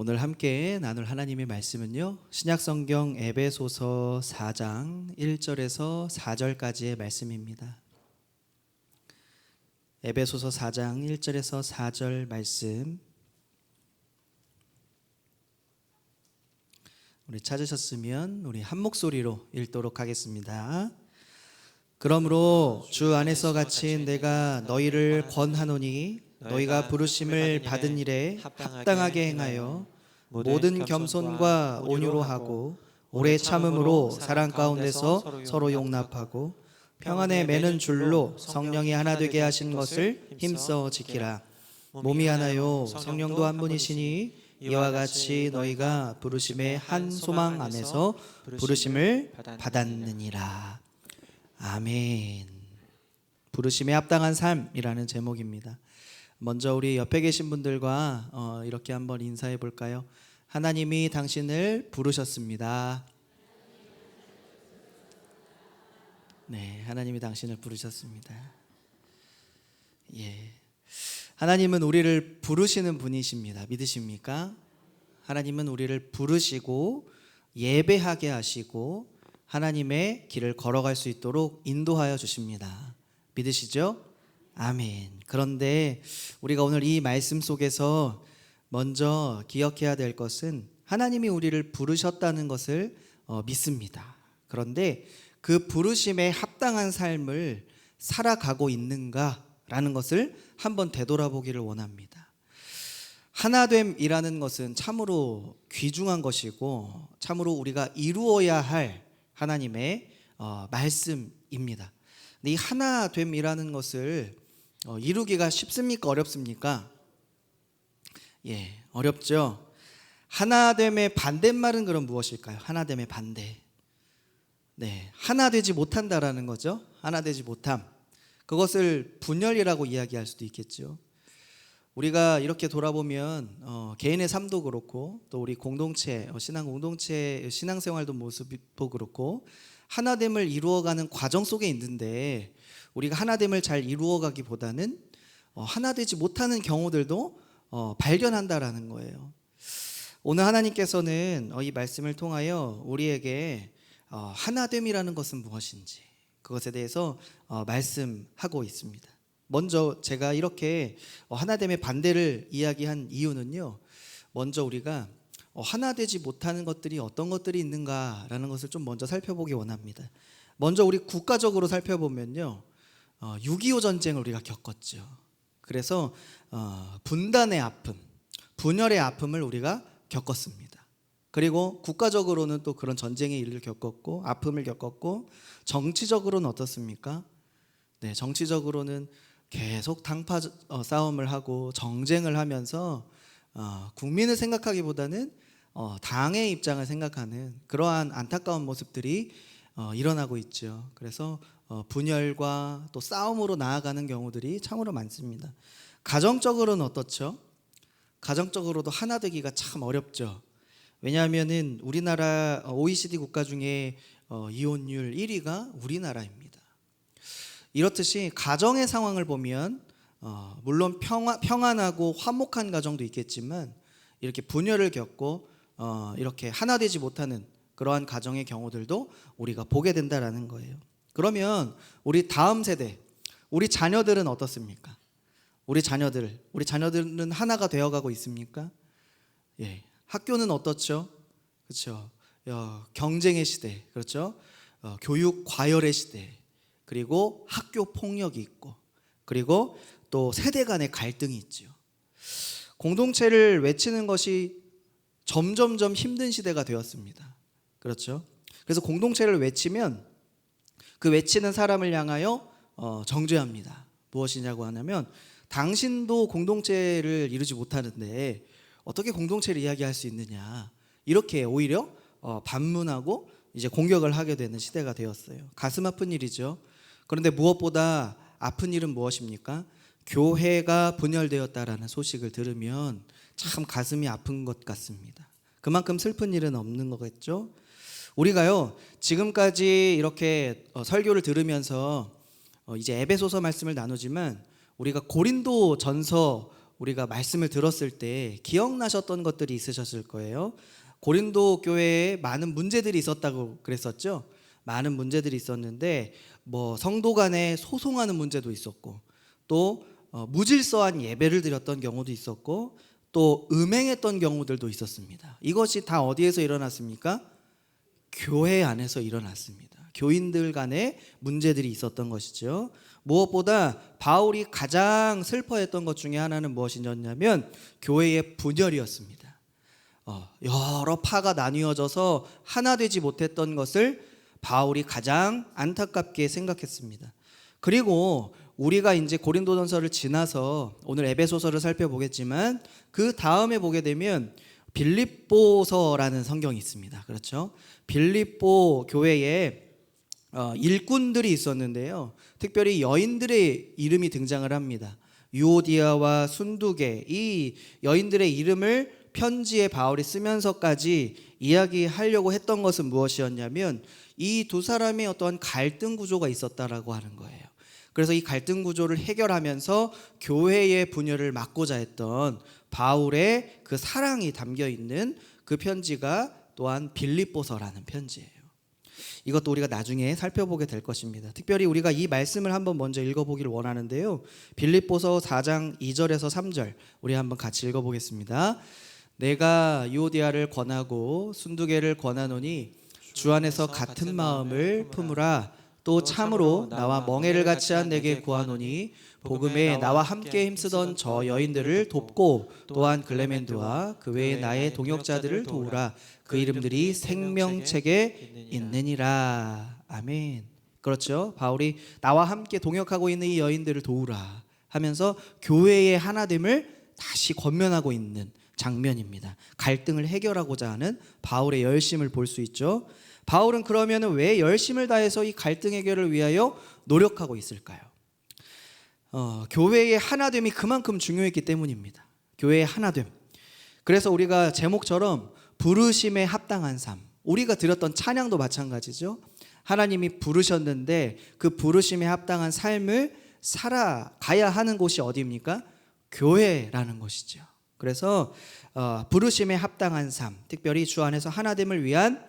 오늘 함께 나눌 하나님의 말씀은요, 신약성경 에베소서 4장 1절에서 4절까지의 말씀입니다. 에베소서 4장 1절에서 4절 말씀, 우리 찾으셨으면 우리 한 목소리로 읽도록 하겠습니다. 그러므로 주 안에서 갇힌 내가 너희를 권하노니 너희가 부르심을 받은 일에 합당하게 행하여 모든 겸손과 온유로 하고 오래 참음으로 사랑 가운데서 서로 용납하고 평안에 매는 줄로 성령이 하나 되게 하신 것을 힘써 지키라. 몸이 하나요 성령도 한 분이시니 이와 같이 너희가 부르심의 한 소망 안에서 부르심을 받았느니라. 아멘. 부르심에 합당한 삶이라는 제목입니다. 먼저 우리 옆에 계신 분들과 이렇게 한번 인사해 볼까요? 하나님이 당신을 부르셨습니다. 네, 하나님이 당신을 부르셨습니다. 예, 하나님은 우리를 부르시는 분이십니다. 믿으십니까? 하나님은 우리를 부르시고 예배하게 하시고 하나님의 길을 걸어갈 수 있도록 인도하여 주십니다. 믿으시죠? 아멘. 그런데 우리가 오늘 이 말씀 속에서 먼저 기억해야 될 것은 하나님이 우리를 부르셨다는 것을 믿습니다. 그런데 그 부르심에 합당한 삶을 살아가고 있는가라는 것을 한번 되돌아보기를 원합니다. 하나됨이라는 것은 참으로 귀중한 것이고 참으로 우리가 이루어야 할 하나님의 말씀입니다. 이 하나됨이라는 것을 이루기가 쉽습니까? 어렵습니까? 예, 어렵죠. 하나됨의 반대말은 그럼 무엇일까요? 하나됨의 반대. 네, 하나 되지 못한다라는 거죠. 하나 되지 못함. 그것을 분열이라고 이야기할 수도 있겠죠. 우리가 이렇게 돌아보면 개인의 삶도 그렇고 또 우리 공동체, 신앙 공동체 신앙생활도 모습도 그렇고 하나됨을 이루어가는 과정 속에 있는데 우리가 하나됨을 잘 이루어가기보다는 하나 되지 못하는 경우들도 발견한다라는 거예요. 오늘 하나님께서는 이 말씀을 통하여 우리에게 하나됨이라는 것은 무엇인지 그것에 대해서 말씀하고 있습니다. 먼저 제가 이렇게 하나됨의 반대를 이야기한 이유는요, 먼저 우리가 하나 되지 못하는 것들이 어떤 것들이 있는가라는 것을 좀 먼저 살펴보기 원합니다. 먼저 우리 국가적으로 살펴보면요, 6.25 전쟁을 우리가 겪었죠. 그래서 분단의 아픔, 분열의 아픔을 우리가 겪었습니다. 그리고 국가적으로는 또 그런 전쟁의 일을 겪었고 아픔을 겪었고, 정치적으로는 어떻습니까? 네, 정치적으로는 계속 당파 싸움을 하고 정쟁을 하면서 국민을 생각하기보다는 당의 입장을 생각하는 그러한 안타까운 모습들이 일어나고 있죠. 그래서 분열과 또 싸움으로 나아가는 경우들이 참으로 많습니다. 가정적으로는 어떻죠? 가정적으로도 하나 되기가 참 어렵죠. 왜냐하면은 우리나라 OECD 국가 중에 이혼율 1위가 우리나라입니다. 이렇듯이 가정의 상황을 보면 물론 평안하고 화목한 가정도 있겠지만 이렇게 분열을 겪고 이렇게 하나 되지 못하는 그러한 가정의 경우들도 우리가 보게 된다라는 거예요. 그러면 우리 다음 세대, 우리 자녀들은 어떻습니까? 우리 자녀들은 하나가 되어가고 있습니까? 예, 학교는 어떻죠? 그렇죠. 경쟁의 시대, 그렇죠. 교육 과열의 시대, 그리고 학교 폭력이 있고, 그리고 또 세대 간의 갈등이 있죠. 공동체를 외치는 것이 점점점 힘든 시대가 되었습니다. 그렇죠. 그래서 공동체를 외치면 그 외치는 사람을 향하여 정죄합니다. 무엇이냐고 하냐면, 당신도 공동체를 이루지 못하는데 어떻게 공동체를 이야기할 수 있느냐, 이렇게 오히려 반문하고 이제 공격을 하게 되는 시대가 되었어요. 가슴 아픈 일이죠. 그런데 무엇보다 아픈 일은 무엇입니까? 교회가 분열되었다라는 소식을 들으면 참 가슴이 아픈 것 같습니다. 그만큼 슬픈 일은 없는 거겠죠. 우리가요, 지금까지 이렇게 설교를 들으면서 이제 에베소서 말씀을 나누지만 우리가 고린도 전서 우리가 말씀을 들었을 때 기억나셨던 것들이 있으셨을 거예요. 고린도 교회에 많은 문제들이 있었다고 그랬었죠. 많은 문제들이 있었는데 뭐 성도 간에 소송하는 문제도 있었고, 또 무질서한 예배를 드렸던 경우도 있었고, 또 음행했던 경우들도 있었습니다. 이것이 다 어디에서 일어났습니까? 교회 안에서 일어났습니다. 교인들 간에 문제들이 있었던 것이죠. 무엇보다 바울이 가장 슬퍼했던 것 중에 하나는 무엇이었냐면 교회의 분열이었습니다. 여러 파가 나뉘어져서 하나 되지 못했던 것을 바울이 가장 안타깝게 생각했습니다. 그리고 우리가 이제 고린도전서를 지나서 오늘 에베소서를 살펴보겠지만 그 다음에 보게 되면 빌립보서라는 성경이 있습니다. 그렇죠? 빌립보 교회에 일꾼들이 있었는데요. 특별히 여인들의 이름이 등장을 합니다. 유오디아와 순두계, 이 여인들의 이름을 편지에 바울이 쓰면서까지 이야기하려고 했던 것은 무엇이었냐면 이 두 사람의 어떠한 갈등 구조가 있었다라고 하는 거예요. 그래서 이 갈등 구조를 해결하면서 교회의 분열을 막고자 했던 바울의 그 사랑이 담겨 있는 그 편지가 또한 빌립보서라는 편지예요. 이것도 우리가 나중에 살펴보게 될 것입니다. 특별히 우리가 이 말씀을 한번 먼저 읽어보기를 원하는데요. 빌립보서 4장 2절에서 3절 우리 한번 같이 읽어보겠습니다. 내가 유오디아를 권하고 순두계를 권하노니 주 안에서 같은 마음을 품으라. 또 참으로 나와 멍에를 같이 한 내게 구하노니 복음에 나와 함께 힘쓰던 저 여인들을 돕고 또한 글레멘드와 그 외에 나의 동역자들을 도우라. 그 이름들이 생명책에 있느니라. 아멘. 그렇죠. 바울이 나와 함께 동역하고 있는 이 여인들을 도우라 하면서 교회의 하나됨을 다시 권면하고 있는 장면입니다. 갈등을 해결하고자 하는 바울의 열심을 볼 수 있죠. 바울은 그러면 왜 열심을 다해서 이 갈등 해결을 위하여 노력하고 있을까요? 교회의 하나됨이 그만큼 중요했기 때문입니다. 교회의 하나됨. 그래서 우리가 제목처럼 부르심에 합당한 삶, 우리가 드렸던 찬양도 마찬가지죠. 하나님이 부르셨는데 그 부르심에 합당한 삶을 살아가야 하는 곳이 어디입니까? 교회라는 것이죠. 그래서 부르심에 합당한 삶, 특별히 주 안에서 하나됨을 위한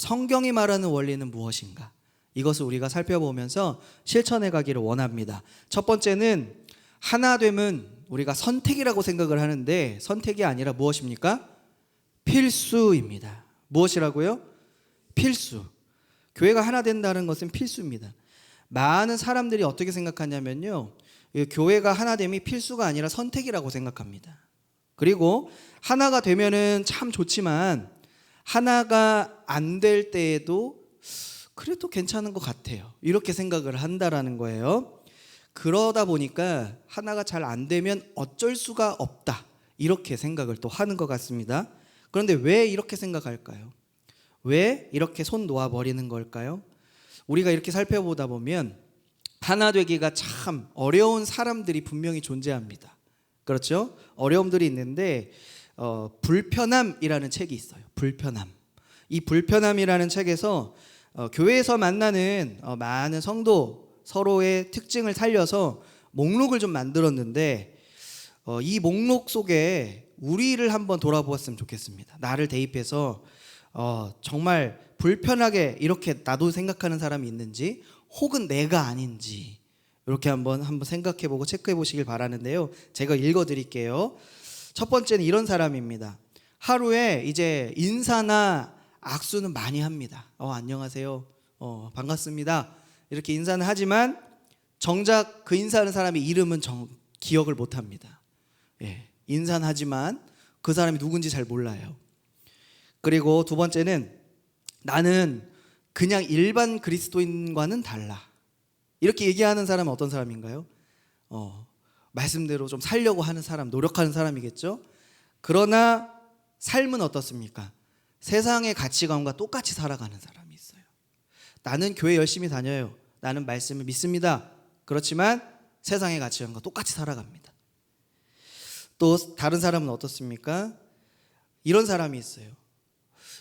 성경이 말하는 원리는 무엇인가? 이것을 우리가 살펴보면서 실천해 가기를 원합니다. 첫 번째는 하나됨은 우리가 선택이라고 생각을 하는데 선택이 아니라 무엇입니까? 필수입니다. 무엇이라고요? 필수. 교회가 하나 된다는 것은 필수입니다. 많은 사람들이 어떻게 생각하냐면요, 교회가 하나됨이 필수가 아니라 선택이라고 생각합니다. 그리고 하나가 되면은 참 좋지만 하나가 안 될 때에도 그래도 괜찮은 것 같아요. 이렇게 생각을 한다라는 거예요. 그러다 보니까 하나가 잘 안 되면 어쩔 수가 없다. 이렇게 생각을 또 하는 것 같습니다. 그런데 왜 이렇게 생각할까요? 왜 이렇게 손 놓아버리는 걸까요? 우리가 이렇게 살펴보다 보면 하나 되기가 참 어려운 사람들이 분명히 존재합니다. 그렇죠? 어려움들이 있는데 불편함이라는 책이 있어요. 불편함. 이 불편함이라는 책에서 교회에서 만나는 많은 성도 서로의 특징을 살려서 목록을 좀 만들었는데 이 목록 속에 우리를 한번 돌아보았으면 좋겠습니다. 나를 대입해서 정말 불편하게 이렇게 나도 생각하는 사람이 있는지 혹은 내가 아닌지 이렇게 한번 생각해보고 체크해보시길 바라는데요. 제가 읽어드릴게요. 첫 번째는 이런 사람입니다. 하루에 이제 인사나 악수는 많이 합니다. 안녕하세요. 반갑습니다. 이렇게 인사는 하지만 정작 그 인사하는 사람의 이름은 기억을 못합니다. 예, 인사는 하지만 그 사람이 누군지 잘 몰라요. 그리고 두 번째는 나는 그냥 일반 그리스도인과는 달라. 이렇게 얘기하는 사람은 어떤 사람인가요? 말씀대로 좀 살려고 하는 사람, 노력하는 사람이겠죠. 그러나 삶은 어떻습니까? 세상의 가치관과 똑같이 살아가는 사람이 있어요. 나는 교회 열심히 다녀요. 나는 말씀을 믿습니다. 그렇지만 세상의 가치관과 똑같이 살아갑니다. 또 다른 사람은 어떻습니까? 이런 사람이 있어요.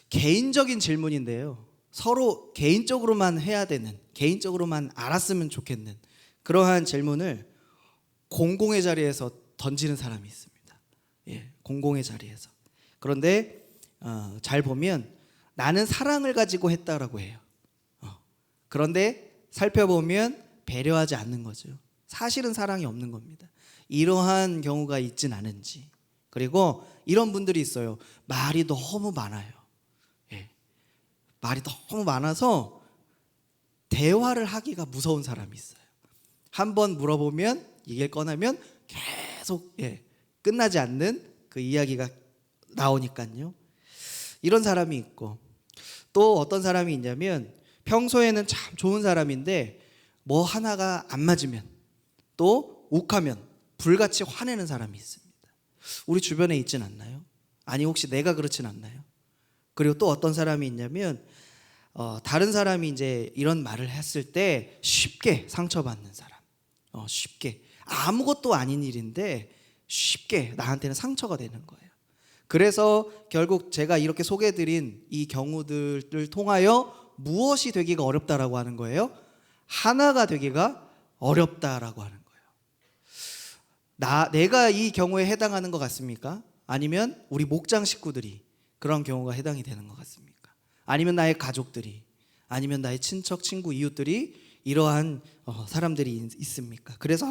개인적인 질문인데요. 서로 개인적으로만 해야 되는, 개인적으로만 알았으면 좋겠는 그러한 질문을 공공의 자리에서 던지는 사람이 있습니다. 예, 공공의 자리에서. 그런데 잘 보면 나는 사랑을 가지고 했다라고 해요. 그런데 살펴보면 배려하지 않는 거죠. 사실은 사랑이 없는 겁니다. 이러한 경우가 있진 않은지. 그리고 이런 분들이 있어요. 말이 너무 많아요. 예, 말이 너무 많아서 대화를 하기가 무서운 사람이 있어요. 한번 물어보면 얘기를 꺼내면 계속 끝나지 않는 그 이야기가 나오니까요. 이런 사람이 있고, 또 어떤 사람이 있냐면 평소에는 참 좋은 사람인데 뭐 하나가 안 맞으면, 또 욱하면 불같이 화내는 사람이 있습니다. 우리 주변에 있진 않나요? 아니 혹시 내가 그렇진 않나요? 그리고 또 어떤 사람이 있냐면 다른 사람이 이제 이런 말을 했을 때 쉽게 상처받는 사람. 쉽게 아무것도 아닌 일인데 쉽게 나한테는 상처가 되는 거예요. 그래서 결국 제가 이렇게 소개해드린 이 경우들을 통하여 무엇이 되기가 어렵다라고 하는 거예요? 하나가 되기가 어렵다라고 하는 거예요. 내가 이 경우에 해당하는 것 같습니까? 아니면 우리 목장 식구들이 그런 경우가 해당이 되는 것 같습니까? 아니면 나의 가족들이, 아니면 나의 친척, 친구, 이웃들이 이러한 사람들이 있습니까? 그래서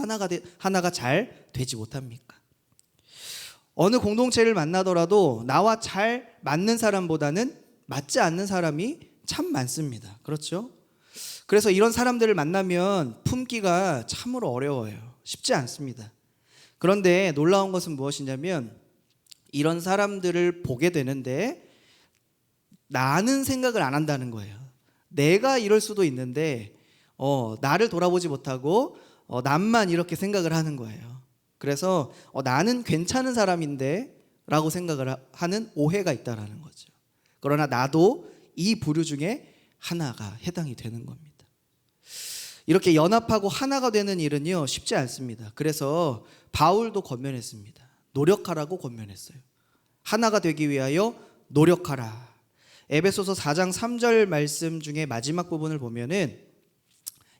하나가 잘 되지 못합니까? 어느 공동체를 만나더라도 나와 잘 맞는 사람보다는 맞지 않는 사람이 참 많습니다. 그렇죠? 그래서 이런 사람들을 만나면 품기가 참으로 어려워요. 쉽지 않습니다. 그런데 놀라운 것은 무엇이냐면 이런 사람들을 보게 되는데 나는 생각을 안 한다는 거예요. 내가 이럴 수도 있는데 나를 돌아보지 못하고 남만 이렇게 생각을 하는 거예요. 그래서 나는 괜찮은 사람인데 라고 생각을 하는 오해가 있다라는 거죠. 그러나 나도 이 부류 중에 하나가 해당이 되는 겁니다. 이렇게 연합하고 하나가 되는 일은요 쉽지 않습니다. 그래서 바울도 권면했습니다. 노력하라고 권면했어요. 하나가 되기 위하여 노력하라. 에베소서 4장 3절 말씀 중에 마지막 부분을 보면은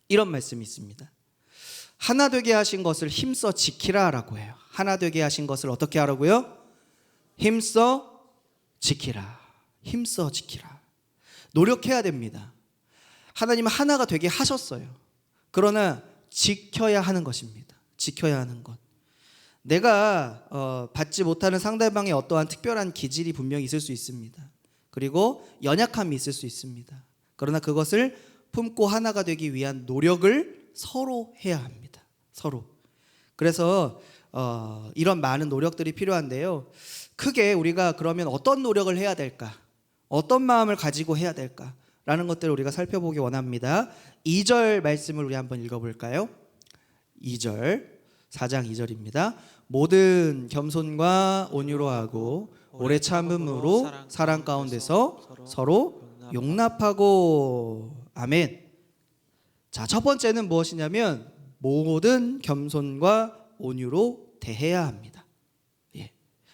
이런 말씀이 있습니다. 하나 되게 하신 것을 힘써 지키라라고 해요. 하나 되게 하신 것을 어떻게 하라고요? 힘써 지키라. 힘써 지키라. 노력해야 됩니다. 하나님은 하나가 되게 하셨어요. 그러나 지켜야 하는 것입니다. 지켜야 하는 것. 내가 받지 못하는 상대방의 어떠한 특별한 기질이 분명히 있을 수 있습니다. 그리고 연약함이 있을 수 있습니다. 그러나 그것을 품고 하나가 되기 위한 노력을 서로 해야 합니다. 서로. 그래서 이런 많은 노력들이 필요한데요. 크게 우리가 그러면 어떤 노력을 해야 될까? 어떤 마음을 가지고 해야 될까? 라는 것들을 우리가 살펴보기 원합니다. 2절 말씀을 우리 한번 읽어볼까요? 2절 4장 2절입니다. 모든 겸손과 온유로 하고 오래 참음으로 사랑 가운데서 서로 용납하고. 아멘. 자, 첫 번째는 무엇이냐면 모든 겸손과 온유로 대해야 합니다.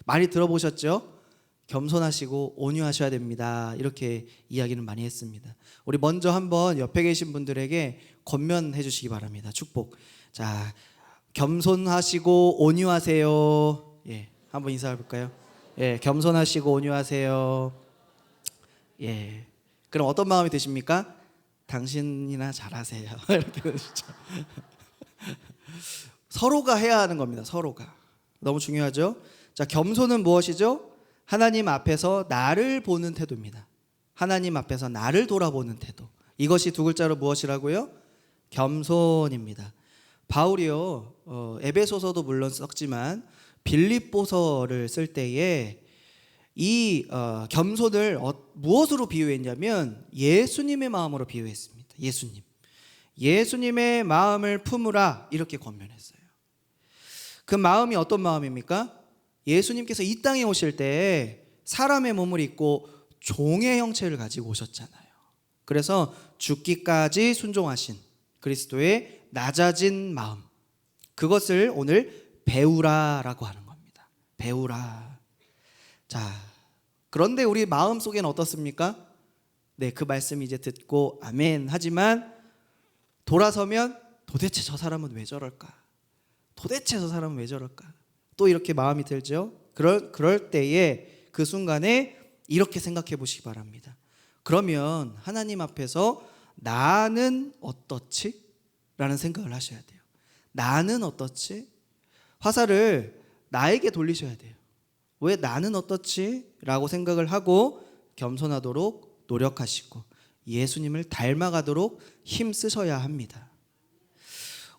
많이 들어보셨죠? 겸손하시고 온유하셔야 됩니다. 이렇게 이야기는 많이 했습니다. 우리 먼저 한번 옆에 계신 분들에게 권면해 주시기 바랍니다. 축복. 자, 겸손하시고 온유하세요. 한번 인사해 볼까요? 겸손하시고 온유하세요. 그럼 어떤 마음이 드십니까? 당신이나 잘하세요. 이렇게 되시죠. 서로가 해야 하는 겁니다. 서로가. 너무 중요하죠? 자, 겸손은 무엇이죠? 하나님 앞에서 나를 보는 태도입니다. 하나님 앞에서 나를 돌아보는 태도. 이것이 두 글자로 무엇이라고요? 겸손입니다. 바울이요, 에베소서도 물론 썼지만 빌립보서를 쓸 때에 이 겸손을 무엇으로 비유했냐면 예수님의 마음으로 비유했습니다. 예수님의 마음을 품으라 이렇게 권면했어요. 그 마음이 어떤 마음입니까? 예수님께서 이 땅에 오실 때 사람의 몸을 입고 종의 형체를 가지고 오셨잖아요. 그래서 죽기까지 순종하신 그리스도의 낮아진 마음, 그것을 오늘 배우라라고 하는 겁니다. 배우라. 자, 그런데 우리 마음속에는 어떻습니까? 그 말씀 이제 듣고 아멘 하지만 돌아서면 도대체 저 사람은 왜 저럴까? 도대체 저 사람은 왜 저럴까? 또 이렇게 마음이 들죠. 그럴 때에 그 순간에 이렇게 생각해 보시기 바랍니다. 그러면 하나님 앞에서 나는 어떻지? 라는 생각을 하셔야 돼요. 나는 어떻지? 화살을 나에게 돌리셔야 돼요. 왜 나는 어떻지? 라고 생각을 하고 겸손하도록 노력하시고 예수님을 닮아가도록 힘쓰셔야 합니다.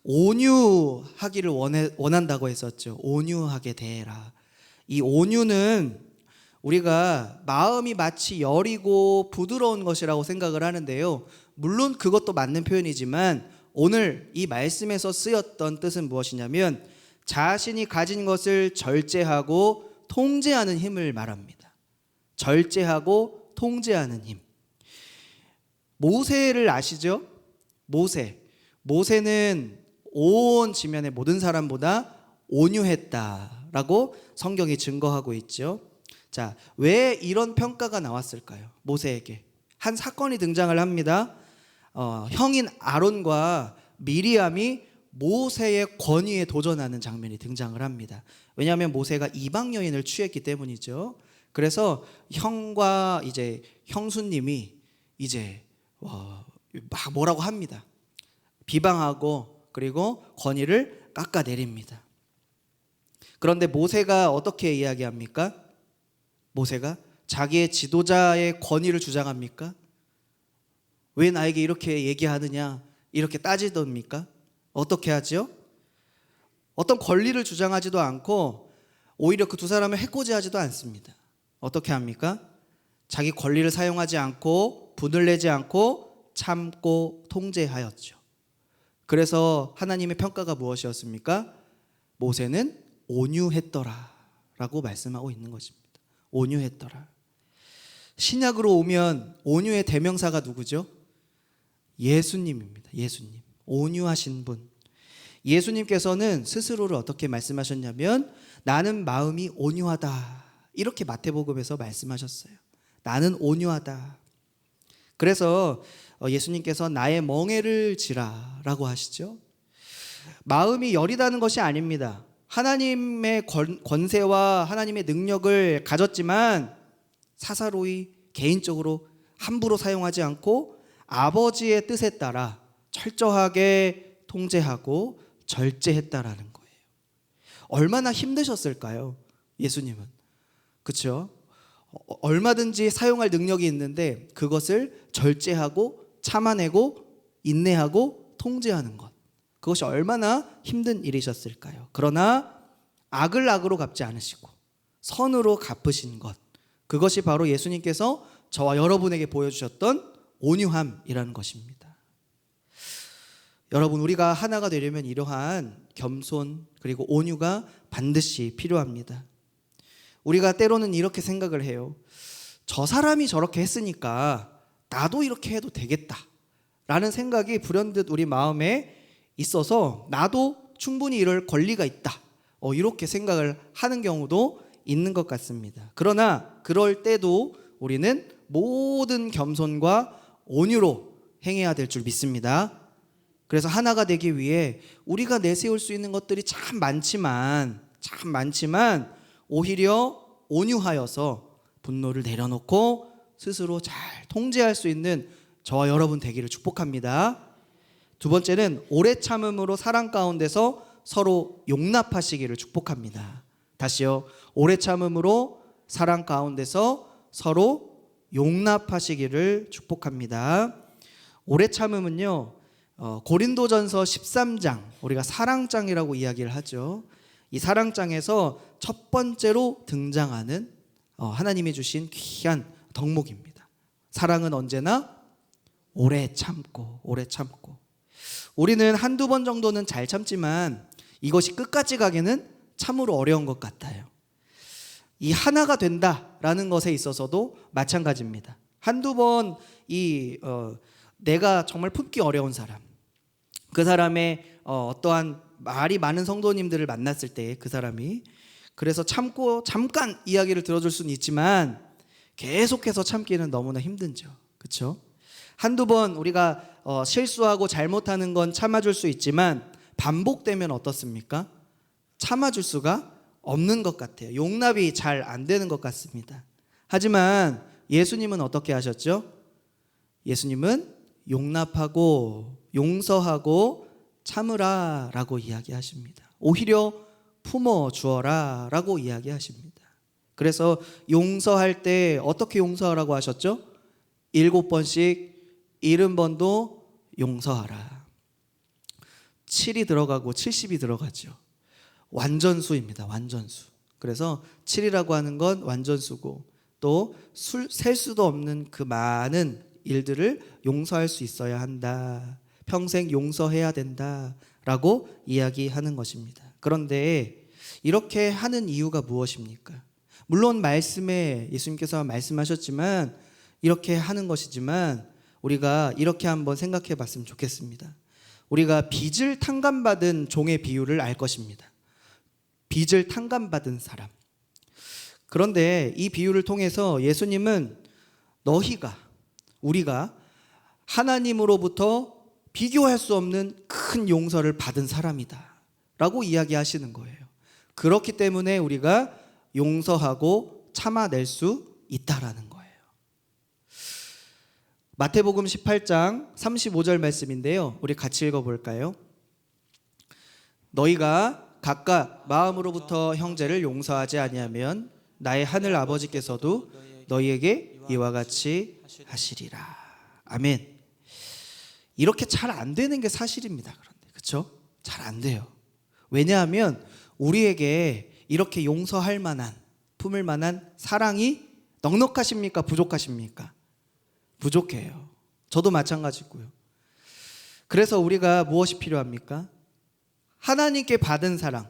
온유하기를 원한다고 했었죠. 온유하게 대해라. 이 온유는 우리가 마음이 마치 여리고 부드러운 것이라고 생각을 하는데요. 물론 그것도 맞는 표현이지만 오늘 이 말씀에서 쓰였던 뜻은 무엇이냐면 자신이 가진 것을 절제하고 통제하는 힘을 말합니다. 절제하고 통제하는 힘. 모세를 아시죠? 모세는 온 지면의 모든 사람보다 온유했다라고 성경이 증거하고 있죠. 자, 왜 이런 평가가 나왔을까요? 모세에게 한 사건이 등장을 합니다. 형인 아론과 미리암이 모세의 권위에 도전하는 장면이 등장을 합니다. 왜냐하면 모세가 이방 여인을 취했기 때문이죠. 그래서 형과 이제 형수님이 이제 막 뭐라고 합니다. 비방하고 그리고 권위를 깎아내립니다. 그런데 모세가 어떻게 이야기합니까? 모세가 자기의 지도자의 권위를 주장합니까? 왜 나에게 이렇게 얘기하느냐 이렇게 따지던입니까? 어떻게 하죠? 어떤 권리를 주장하지도 않고 오히려 그 두 사람을 해코지하지도 않습니다. 어떻게 합니까? 자기 권리를 사용하지 않고 분을 내지 않고 참고 통제하였죠. 그래서 하나님의 평가가 무엇이었습니까? 모세는 온유했더라 라고 말씀하고 있는 것입니다. 온유했더라. 신약으로 오면 온유의 대명사가 누구죠? 예수님입니다. 예수님. 온유하신 분. 예수님께서는 스스로를 어떻게 말씀하셨냐면 나는 마음이 온유하다. 이렇게 마태복음에서 말씀하셨어요. 나는 온유하다. 그래서 예수님께서 나의 멍에를 지라라고 하시죠. 마음이 여리다는 것이 아닙니다. 하나님의 권세와 하나님의 능력을 가졌지만 사사로이 개인적으로 함부로 사용하지 않고 아버지의 뜻에 따라 철저하게 통제하고 절제했다라는 거예요. 얼마나 힘드셨을까요? 예수님은. 그렇죠? 얼마든지 사용할 능력이 있는데 그것을 절제하고 참아내고 인내하고 통제하는 것. 그것이 얼마나 힘든 일이셨을까요? 그러나 악을 악으로 갚지 않으시고 선으로 갚으신 것. 그것이 바로 예수님께서 저와 여러분에게 보여주셨던 온유함이라는 것입니다. 여러분, 우리가 하나가 되려면 이러한 겸손 그리고 온유가 반드시 필요합니다. 우리가 때로는 이렇게 생각을 해요. 저 사람이 저렇게 했으니까 나도 이렇게 해도 되겠다 라는 생각이 불현듯 우리 마음에 있어서 나도 충분히 이럴 권리가 있다 이렇게 생각을 하는 경우도 있는 것 같습니다. 그러나 그럴 때도 우리는 모든 겸손과 온유로 행해야 될 줄 믿습니다. 그래서 하나가 되기 위해 우리가 내세울 수 있는 것들이 참 많지만 오히려 온유하여서 분노를 내려놓고 스스로 잘 통제할 수 있는 저와 여러분 되기를 축복합니다. 두 번째는 오래 참음으로 사랑 가운데서 서로 용납하시기를 축복합니다. 다시요. 오래 참음으로 사랑 가운데서 서로 용납하시기를 축복합니다. 오래 참음은요, 고린도전서 13장, 우리가 사랑장이라고 이야기를 하죠. 이 사랑장에서 첫 번째로 등장하는 하나님이 주신 귀한 덕목입니다. 사랑은 언제나 오래 참고. 우리는 한두 번 정도는 잘 참지만 이것이 끝까지 가기는 참으로 어려운 것 같아요. 이 하나가 된다라는 것에 있어서도 마찬가지입니다. 한두 번 내가 정말 품기 어려운 사람, 그 사람의 어떠한 말이 많은 성도님들을 만났을 때 그 사람이 그래서 참고 잠깐 이야기를 들어줄 수는 있지만 계속해서 참기는 너무나 힘든죠. 그렇죠? 한두 번 우리가 실수하고 잘못하는 건 참아줄 수 있지만 반복되면 어떻습니까? 참아줄 수가 없는 것 같아요. 용납이 잘 안 되는 것 같습니다. 하지만 예수님은 어떻게 하셨죠? 예수님은 용납하고 용서하고 참으라 라고 이야기하십니다. 오히려 품어 주어라 라고 이야기하십니다. 그래서 용서할 때 어떻게 용서하라고 하셨죠? 7번씩 70번도 용서하라. 7이 들어가고 70이 들어가죠. 완전수입니다. 완전수. 그래서 7이라고 하는 건 완전수고 또 셀 수도 없는 그 많은 일들을 용서할 수 있어야 한다. 평생 용서해야 된다 라고 이야기하는 것입니다. 그런데 이렇게 하는 이유가 무엇입니까? 물론 말씀에 예수님께서 말씀하셨지만 이렇게 하는 것이지만 우리가 이렇게 한번 생각해 봤으면 좋겠습니다. 우리가 빚을 탕감받은 종의 비유를 알 것입니다. 빚을 탕감받은 사람. 그런데 이 비유를 통해서 예수님은 우리가 하나님으로부터 비교할 수 없는 큰 용서를 받은 사람이다 라고 이야기하시는 거예요. 그렇기 때문에 우리가 용서하고 참아낼 수 있다라는 거예요. 마태복음 18장 35절 말씀인데요. 우리 같이 읽어볼까요? 너희가 각각 마음으로부터 형제를 용서하지 아니하면 나의 하늘 아버지께서도 너희에게 이와 같이 하시리라. 아멘. 이렇게 잘 안 되는 게 사실입니다. 그런데 그렇죠? 잘 안 돼요. 왜냐하면 우리에게 이렇게 용서할 만한, 품을 만한 사랑이 넉넉하십니까? 부족하십니까? 부족해요. 저도 마찬가지고요. 그래서 우리가 무엇이 필요합니까? 하나님께 받은 사랑,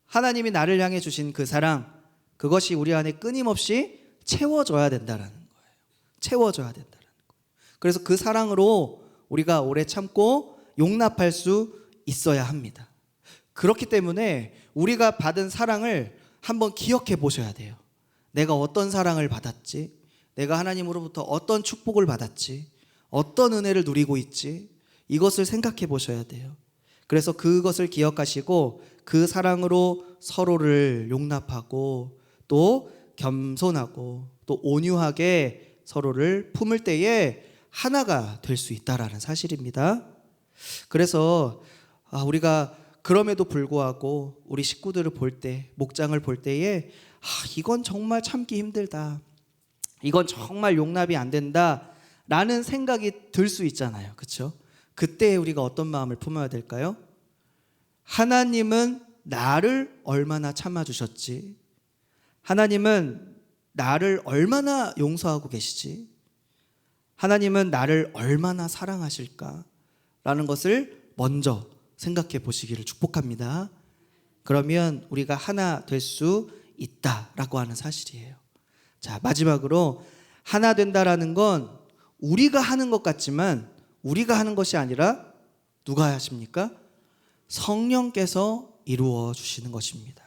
하나님이 나를 향해 주신 그 사랑, 그것이 우리 안에 끊임없이 채워져야 된다는 거예요. 채워져야 된다는 거예요. 그래서 그 사랑으로 우리가 오래 참고 용납할 수 있어야 합니다. 그렇기 때문에 우리가 받은 사랑을 한번 기억해 보셔야 돼요. 내가 어떤 사랑을 받았지? 내가 하나님으로부터 어떤 축복을 받았지? 어떤 은혜를 누리고 있지? 이것을 생각해 보셔야 돼요. 그래서 그것을 기억하시고 그 사랑으로 서로를 용납하고 또 겸손하고 또 온유하게 서로를 품을 때에 하나가 될 수 있다라는 사실입니다. 그래서 우리가 그럼에도 불구하고 우리 식구들을 볼 때, 목장을 볼 때에 이건 정말 참기 힘들다. 이건 정말 용납이 안 된다. 라는 생각이 들 수 있잖아요. 그렇죠? 그때 우리가 어떤 마음을 품어야 될까요? 하나님은 나를 얼마나 참아주셨지? 하나님은 나를 얼마나 용서하고 계시지? 하나님은 나를 얼마나 사랑하실까? 라는 것을 먼저 생각해 보시기를 축복합니다. 그러면 우리가 하나 될 수 있다라고 하는 사실이에요. 자, 마지막으로 하나 된다라는 건 우리가 하는 것 같지만 우리가 하는 것이 아니라 누가 하십니까? 성령께서 이루어 주시는 것입니다.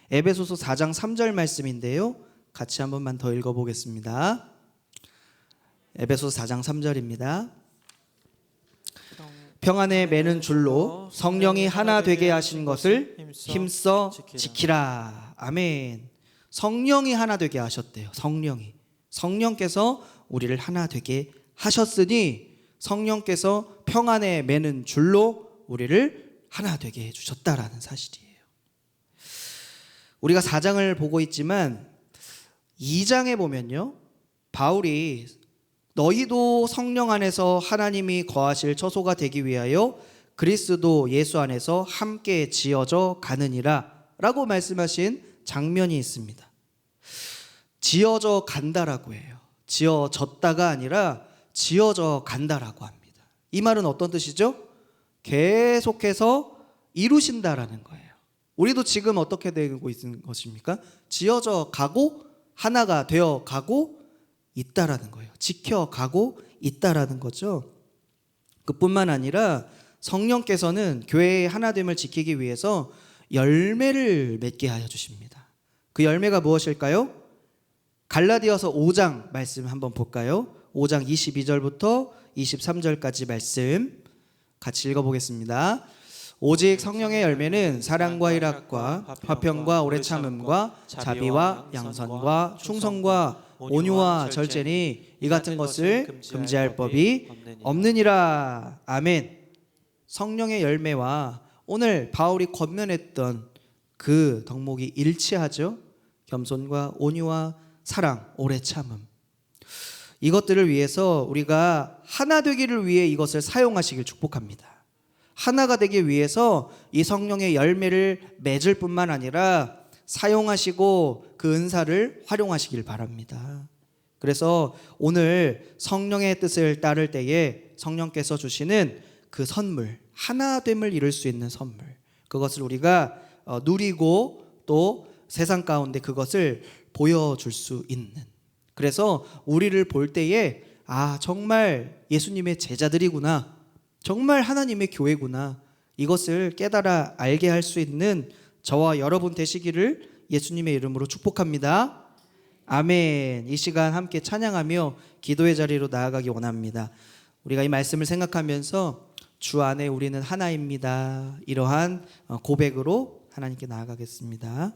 에베소서 4장 3절 말씀인데요. 같이 한 번만 더 읽어보겠습니다. 에베소서 4장 3절입니다. 평안에 매는 줄로 성령이 하나 되게 하신 것을 힘써 지키라. 아멘. 성령이 하나 되게 하셨대요. 성령께서 우리를 하나 되게 하셨으니 성령께서 평안에 매는 줄로 우리를 하나 되게 해주셨다라는 사실이에요. 우리가 4장을 보고 있지만 2장에 보면요, 바울이 너희도 성령 안에서 하나님이 거하실 처소가 되기 위하여 그리스도 예수 안에서 함께 지어져 가느니라 라고 말씀하신 장면이 있습니다. 지어져 간다라고 해요. 지어졌다가 아니라 지어져 간다라고 합니다. 이 말은 어떤 뜻이죠? 계속해서 이루신다라는 거예요. 우리도 지금 어떻게 되고 있는 것입니까? 지어져 가고 하나가 되어 가고 있다라는 거예요. 지켜가고 있다라는 거죠. 그뿐만 아니라 성령께서는 교회의 하나됨을 지키기 위해서 열매를 맺게 하여 주십니다. 그 열매가 무엇일까요? 갈라디아서 5장 말씀 한번 볼까요? 5장 22절부터 23절까지 말씀 같이 읽어보겠습니다. 오직 성령의 열매는 사랑과 희락과 화평과 오래 참음과 자비와 양선과 충성과 온유와 절제니 이 같은 것을 금지할 법이 없느니라. 아멘. 성령의 열매와 오늘 바울이 권면했던 그 덕목이 일치하죠. 겸손과 온유와 사랑, 오래 참음. 이것들을 위해서 우리가 하나 되기를 위해 이것을 사용하시길 축복합니다. 하나가 되기 위해서 이 성령의 열매를 맺을 뿐만 아니라 사용하시고 그 은사를 활용하시길 바랍니다. 그래서 오늘 성령의 뜻을 따를 때에 성령께서 주시는 그 선물, 하나됨을 이룰 수 있는 선물, 그것을 우리가 누리고 또 세상 가운데 그것을 보여줄 수 있는, 그래서 우리를 볼 때에 정말 예수님의 제자들이구나, 정말 하나님의 교회구나, 이것을 깨달아 알게 할 수 있는 저와 여러분 되시기를 예수님의 이름으로 축복합니다. 아멘. 이 시간 함께 찬양하며 기도의 자리로 나아가기 원합니다. 우리가 이 말씀을 생각하면서 주 안에 우리는 하나입니다, 이러한 고백으로 하나님께 나아가겠습니다.